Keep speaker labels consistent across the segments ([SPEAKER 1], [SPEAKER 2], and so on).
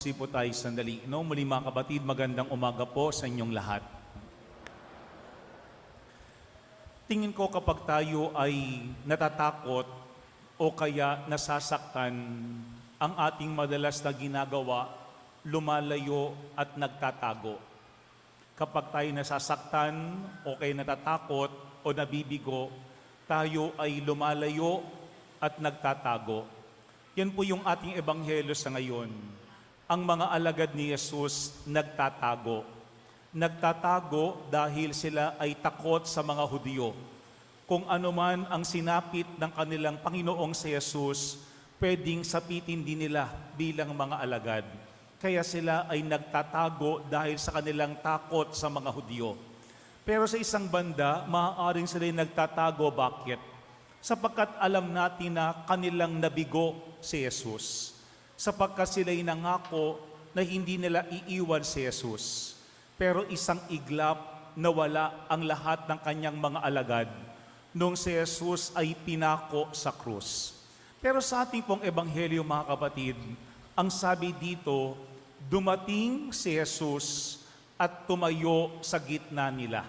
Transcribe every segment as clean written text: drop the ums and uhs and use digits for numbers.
[SPEAKER 1] Po tayo sandali. No? Muli mga kapatid, magandang umaga po sa inyong lahat. Tingin ko kapag tayo ay natatakot o kaya nasasaktan, ang ating madalas na ginagawa, lumalayo at nagtatago. Kapag tayo nasasaktan o kaya natatakot o nabibigo, tayo ay lumalayo at nagtatago. Yan po yung ating ebanghelyo sa ngayon. Ang mga alagad ni Jesus nagtatago. Nagtatago dahil sila ay takot sa mga Hudyo. Kung ano man ang sinapit ng kanilang Panginoong si Jesus, pwedeng sapitin din nila bilang mga alagad. Kaya sila ay nagtatago dahil sa kanilang takot sa mga Hudyo. Pero sa isang banda, maaaring sila ay nagtatago. Bakit? Sapagkat alam natin na kanilang nabigo si Jesus. Sapagkat sila'y nangako na hindi nila iiwan si Jesus. Pero isang iglap nawala ang lahat ng kanyang mga alagad nung si Jesus ay pinako sa krus. Pero sa ating pong ebanghelyo mga kapatid, ang sabi dito, dumating si Jesus at tumayo sa gitna nila.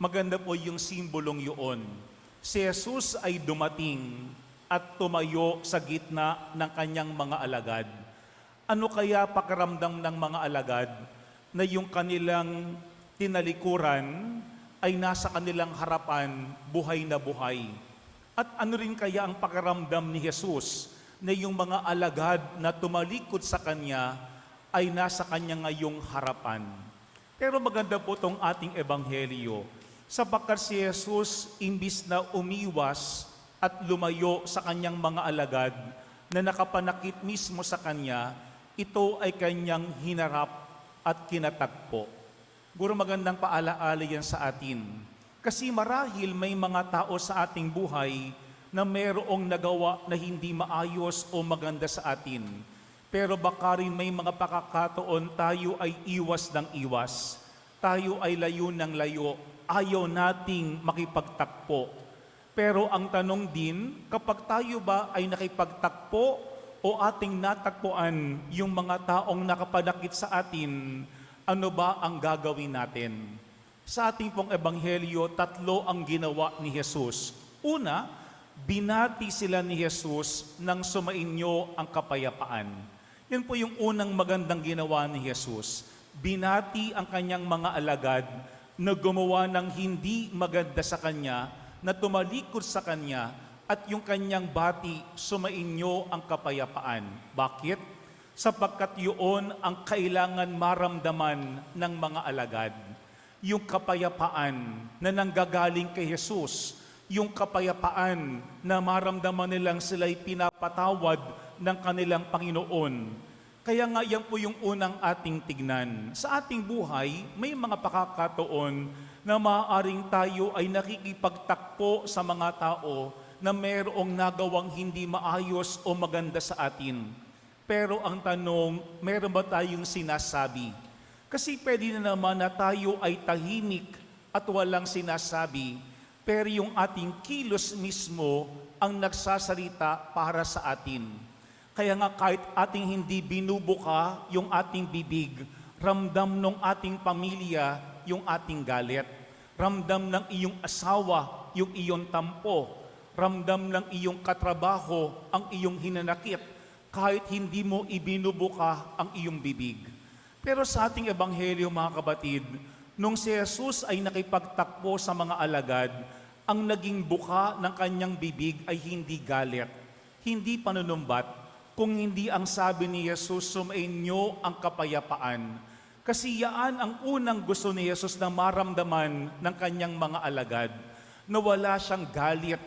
[SPEAKER 1] Maganda po yung simbolong yun. Si Jesus ay dumating at tumayo sa gitna ng kanyang mga alagad. Ano kaya pakiramdam ng mga alagad na yung kanilang tinalikuran ay nasa kanilang harapan, buhay na buhay? At ano rin kaya ang pakiramdam ni Jesus na yung mga alagad na tumalikod sa kanya ay nasa kanya ngayong harapan? Pero maganda po itong ating ebanghelyo, sapagkat si Jesus imbis na umiwas at lumayo sa kanyang mga alagad na nakapanakit mismo sa kanya, ito ay kanyang hinarap at kinatagpo. Guro magandang paalaala yan sa atin. Kasi marahil may mga tao sa ating buhay na mayroong nagawa na hindi maayos o maganda sa atin. Pero baka rin may mga pakakataon tayo ay iwas ng iwas. Tayo ay layo ng layo. Ayaw nating makipagtakpo. Pero ang tanong din, kapag tayo ba ay nakipagtakpo o ating natakpuan yung mga taong nakapanakit sa atin, ano ba ang gagawin natin? Sa ating pong ebanghelyo, tatlo ang ginawa ni Jesus. Una, binati sila ni Jesus nang sumainyo ang kapayapaan. Yan po yung unang magandang ginawa ni Jesus. Binati ang kanyang mga alagad na gumawa ng hindi maganda sa kanya, na tumalikod sa kanya at yung kanyang bati, sumainyo ang kapayapaan. Bakit? Sapagkat yun ang kailangan maramdaman ng mga alagad. Yung kapayapaan na nanggagaling kay Jesus, yung kapayapaan na maramdaman nilang sila'y pinapatawad ng kanilang Panginoon. Kaya nga yan po yung unang ating tignan. Sa ating buhay, may mga pakakataon na maaaring tayo ay nakikipagtakpo sa mga tao na mayroong nagawang hindi maayos o maganda sa atin. Pero ang tanong, mayroon ba tayong sinasabi? Kasi pwede na naman na tayo ay tahimik at walang sinasabi, pero yung ating kilos mismo ang nagsasalita para sa atin. Kaya nga kahit ating hindi binubuka yung ating bibig, ramdam ng ating pamilya yung ating galit. Ramdam ng iyong asawa yung iyong tampo. Ramdam ng iyong katrabaho ang iyong hinanakit kahit hindi mo ibinubuka ang iyong bibig. Pero sa ating ebanghelyo mga kapatid, nung si Jesus ay nakipagtakbo sa mga alagad, ang naging buka ng kanyang bibig ay hindi galit, hindi panunumbat, kung hindi ang sabi ni Jesus, sumainyo ang kapayapaan. Kasi yaan ang unang gusto ni Jesus na maramdaman ng kanyang mga alagad, na wala siyang galit,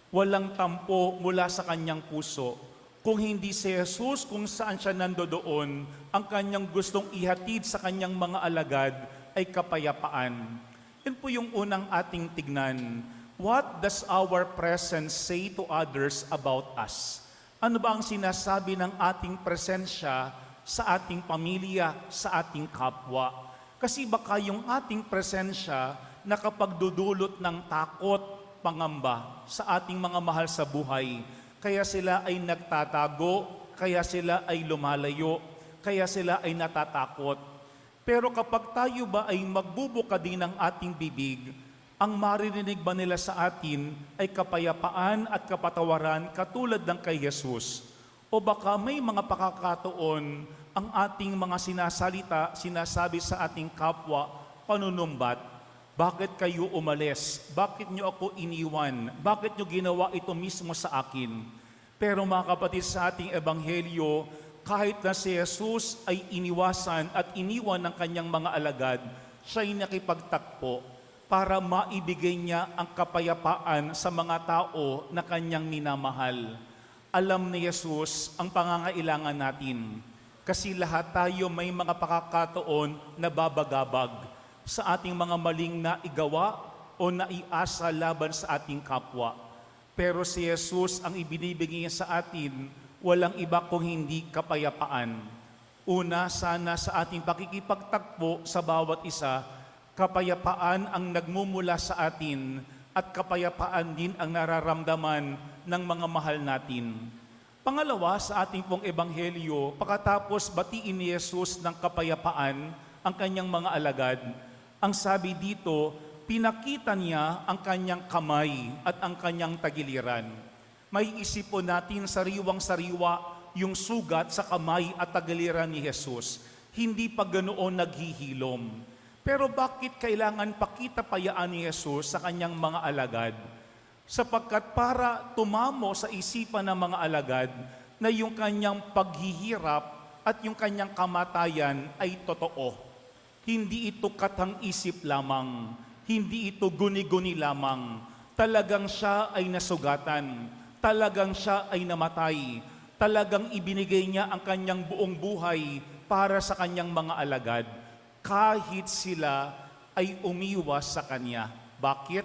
[SPEAKER 1] walang tampo mula sa kanyang puso. Kung hindi si Jesus, kung saan siya nandoon, ang kanyang gustong ihatid sa kanyang mga alagad ay kapayapaan. Yan po yung unang ating tignan. What does our presence say to others about us? Ano ba ang sinasabi ng ating presensya sa ating pamilya, sa ating kapwa? Kasi baka yung ating presensya nakapagdudulot ng takot, pangamba sa ating mga mahal sa buhay. Kaya sila ay nagtatago, kaya sila ay lumalayo, kaya sila ay natatakot. Pero kapag tayo ba ay magbubuka din ng ating bibig, ang maririnig ba nila sa atin ay kapayapaan at kapatawaran katulad ng kay Jesus? O baka may mga pakakataon ang ating mga sinasabi sa ating kapwa, panunumbat, bakit kayo umalis? Bakit nyo ako iniwan? Bakit nyo ginawa ito mismo sa akin? Pero mga kapatid, sa ating ebanghelyo, kahit na si Jesus ay iniwasan at iniwan ng kanyang mga alagad, siya'y nakipagtakpo para maibigay niya ang kapayapaan sa mga tao na kanyang minamahal. Alam ni Jesus ang pangangailangan natin kasi lahat tayo may mga pakakataon na babagabag sa ating mga maling naigawa o naiasa laban sa ating kapwa. Pero si Jesus ang ibinibigay niya sa atin, walang iba kung hindi kapayapaan. Una, sana sa ating pakikipagtakbo sa bawat isa, kapayapaan ang nagmumula sa atin at kapayapaan din ang nararamdaman ng mga mahal natin. Pangalawa, sa ating pong ebanghelyo, pagkatapos batiin ni Jesus ng kapayapaan ang kanyang mga alagad, ang sabi dito, pinakita niya ang kanyang kamay at ang kanyang tagiliran. May isip po natin sariwang-sariwa yung sugat sa kamay at tagiliran ni Jesus. Hindi pa ganoon naghihilom. Pero bakit kailangan pakitapayaan ni Jesus sa kanyang mga alagad? Sapagkat para tumamo sa isipan ng mga alagad na yung kanyang paghihirap at yung kanyang kamatayan ay totoo. Hindi ito katang-isip lamang, hindi ito guni-guni lamang. Talagang siya ay nasugatan, talagang siya ay namatay, talagang ibinigay niya ang kanyang buong buhay para sa kanyang mga alagad, kahit sila ay umiwas sa kanya. Bakit?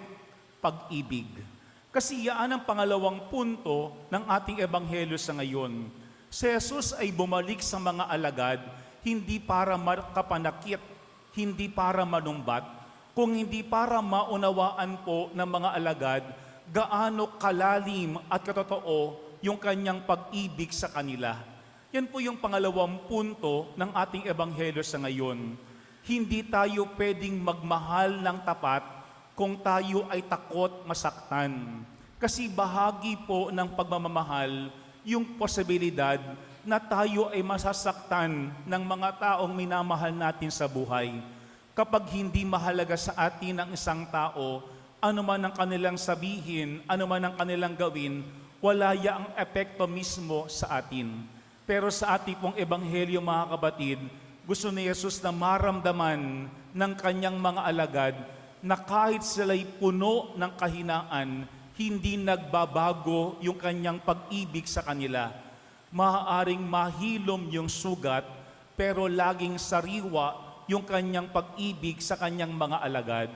[SPEAKER 1] Pag-ibig. Kasi yan ang pangalawang punto ng ating ebanghelyo sa ngayon. Si Jesus ay bumalik sa mga alagad, hindi para makapanakit, hindi para manumbat, kung hindi para maunawaan po ng mga alagad gaano kalalim at katotoo yung kanyang pag-ibig sa kanila. Yan po yung pangalawang punto ng ating ebanghelyo sa ngayon. Hindi tayo pwedeng magmahal ng tapat kung tayo ay takot masaktan. Kasi bahagi po ng pagmamahal yung posibilidad na tayo ay masasaktan ng mga taong minamahal natin sa buhay. Kapag hindi mahalaga sa atin ang isang tao, ano man ang kanilang sabihin, ano man ang kanilang gawin, wala ang epekto mismo sa atin. Pero sa ating pong ebanghelyo, mga kapatid, gusto ni Jesus na maramdaman ng kanyang mga alagad na kahit sila'y puno ng kahinaan, hindi nagbabago yung kanyang pag-ibig sa kanila. Maaaring mahilom yung sugat, pero laging sariwa yung kanyang pag-ibig sa kanyang mga alagad.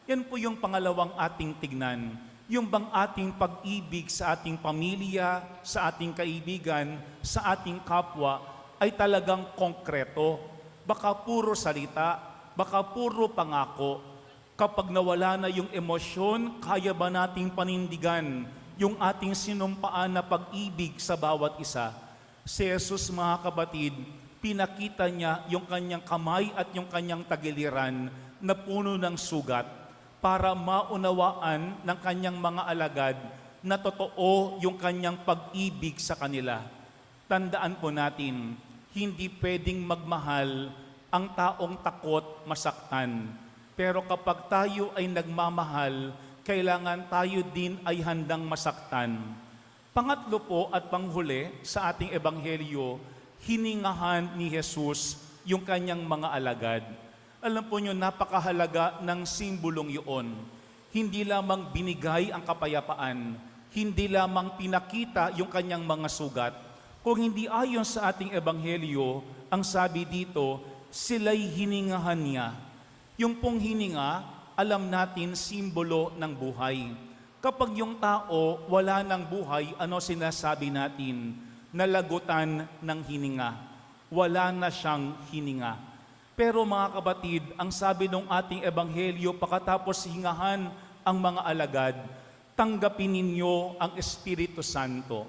[SPEAKER 1] Yan po yung pangalawang ating tignan. Yung bang ating pag-ibig sa ating pamilya, sa ating kaibigan, sa ating kapwa, ay talagang konkreto. Baka puro salita, baka puro pangako. Kapag nawala na yung emosyon, kaya ba nating panindigan yung ating sinumpaan na pag-ibig sa bawat isa? Si Jesus, mga kapatid, pinakita niya yung kanyang kamay at yung kanyang tagiliran na puno ng sugat para maunawaan ng kanyang mga alagad na totoo yung kanyang pag-ibig sa kanila. Tandaan po natin, hindi pwedeng magmahal ang taong takot masaktan. Pero kapag tayo ay nagmamahal, kailangan tayo din ay handang masaktan. Pangatlo po at panghuli sa ating ebanghelyo, hiningahan ni Jesus yung kanyang mga alagad. Alam po nyo, napakahalaga ng simbolong yun. Hindi lamang binigay ang kapayapaan, hindi lamang pinakita yung kanyang mga sugat. Kung hindi ayon sa ating ebanghelyo, ang sabi dito, sila'y hiningahan niya. Yung pong hininga, alam natin, simbolo ng buhay. Kapag yung tao wala ng buhay, ano sinasabi natin? Nalagutan ng hininga. Wala na siyang hininga. Pero mga kapatid, ang sabi ng ating ebanghelyo, pagkatapos hingahan ang mga alagad, tanggapin ninyo ang Espiritu Santo.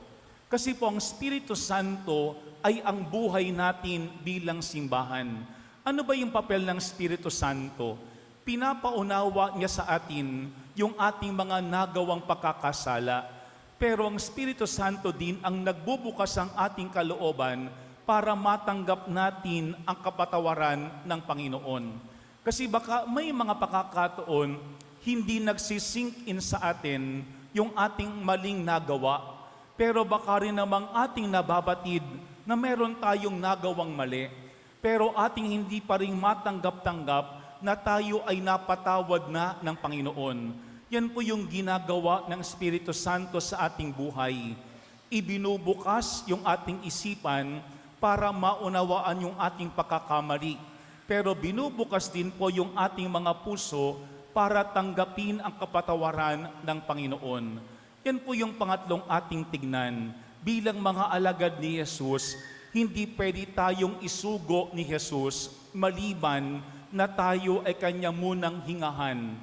[SPEAKER 1] Kasi po ang Espiritu Santo ay ang buhay natin bilang simbahan. Ano ba yung papel ng Espiritu Santo? Pinapaunawa niya sa atin yung ating mga nagawang pagkakasala. Pero ang Espiritu Santo din ang nagbubukas ang ating kalooban para matanggap natin ang kapatawaran ng Panginoon. Kasi baka may mga pagkakataon hindi nagsisink in sa atin yung ating maling nagawa. Pero baka rin namang ating nababatid na meron tayong nagawang mali, pero ating hindi pa rin matanggap-tanggap na tayo ay napatawad na ng Panginoon. Yan po yung ginagawa ng Espiritu Santo sa ating buhay. Ibinubukas yung ating isipan para maunawaan yung ating pagkakamali. Pero binubukas din po yung ating mga puso para tanggapin ang kapatawaran ng Panginoon. Yan po yung pangatlong ating tignan. Bilang mga alagad ni Jesus, hindi pwede tayong isugo ni Jesus maliban na tayo ay Kanya munang hingahan.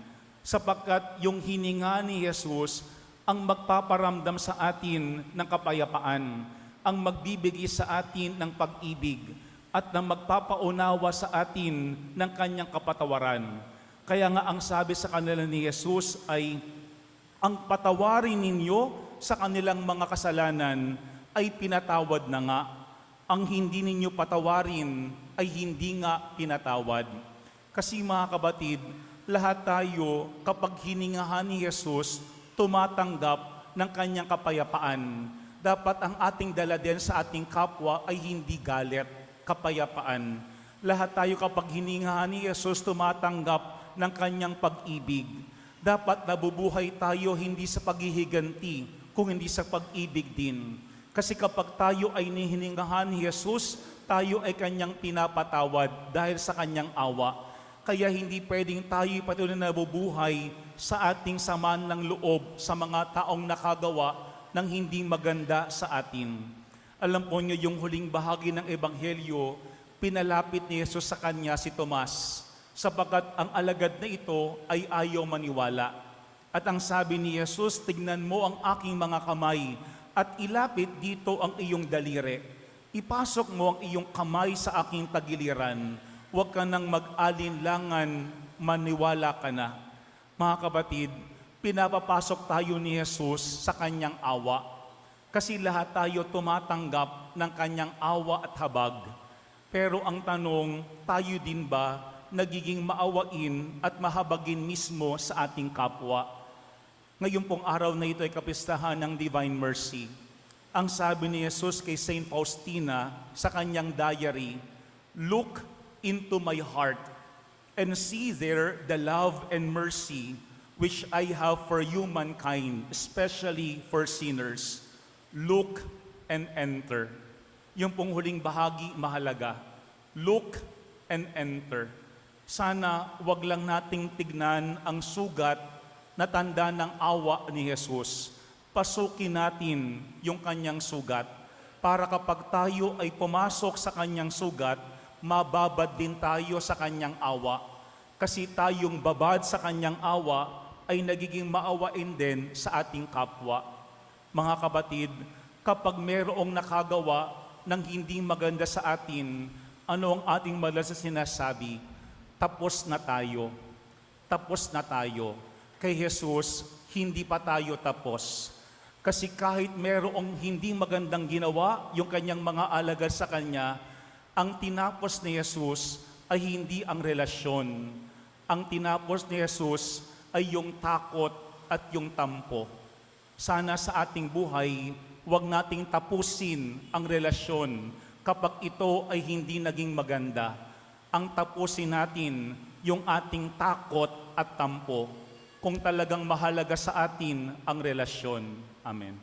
[SPEAKER 1] Sapagkat yung hininga ni Jesus ang magpaparamdam sa atin ng kapayapaan, ang magbibigay sa atin ng pag-ibig, at na magpapaunawa sa atin ng Kanyang kapatawaran. Kaya nga ang sabi sa kanila ni Jesus ay, ang patawarin ninyo sa kanilang mga kasalanan ay pinatawad na nga. Ang hindi ninyo patawarin ay hindi nga pinatawad. Kasi mga kabatid, lahat tayo kapag hiningahan ni Jesus, tumatanggap ng Kanyang kapayapaan. Dapat ang ating dala din sa ating kapwa ay hindi galit, kapayapaan. Lahat tayo kapag hiningahan ni Jesus, tumatanggap ng Kanyang pag-ibig. Dapat nabubuhay tayo hindi sa paghihiganti, kung hindi sa pag-ibig din. Kasi kapag tayo ay nihiningahan ni Jesus, tayo ay Kanyang pinapatawad dahil sa Kanyang awa. Kaya hindi pwedeng tayo patuloy na nabubuhay sa ating samaan ng loob sa mga taong nakagawa ng hindi maganda sa atin. Alam po niyo yung huling bahagi ng Ebanghelyo, pinalapit ni Jesus sa kanya si Tomas, sapagkat ang alagad na ito ay ayaw maniwala. At ang sabi ni Jesus, tignan mo ang aking mga kamay at ilapit dito ang iyong daliri. Ipasok mo ang iyong kamay sa aking tagiliran. Huwag ka nang mag-alinlangan, maniwala ka na. Mga kapatid, pinapapasok tayo ni Jesus sa Kanyang awa. Kasi lahat tayo tumatanggap ng Kanyang awa at habag. Pero ang tanong, tayo din ba nagiging maawain at mahabagin mismo sa ating kapwa? Ngayon pong araw na ito ay kapistahan ng Divine Mercy. Ang sabi ni Jesus kay Saint Faustina sa kanyang diary, "Look into my heart and see there the love and mercy which I have for humankind, especially for sinners. Look and enter." Yung pong huling bahagi mahalaga. Look and enter. Sana wag lang nating tignan ang sugat na tanda ng awa ni Jesus. Pasukin natin yung Kanyang sugat para kapag tayo ay pumasok sa Kanyang sugat, mababad din tayo sa Kanyang awa. Kasi tayong babad sa Kanyang awa ay nagiging maawain din sa ating kapwa. Mga kapatid, kapag mayroong nakagawa ng hindi maganda sa atin, ano ang ating madalas na sinasabi? Tapos na tayo. Tapos na tayo. Kay Jesus, hindi pa tayo tapos. Kasi kahit merong hindi magandang ginawa yung Kanyang mga alagad sa Kanya, ang tinapos ni Jesus ay hindi ang relasyon. Ang tinapos ni Jesus ay yung takot at yung tampo. Sana sa ating buhay, huwag nating tapusin ang relasyon kapag ito ay hindi naging maganda. Ang tapusin natin yung ating takot at tampo kung talagang mahalaga sa atin ang relasyon. Amen.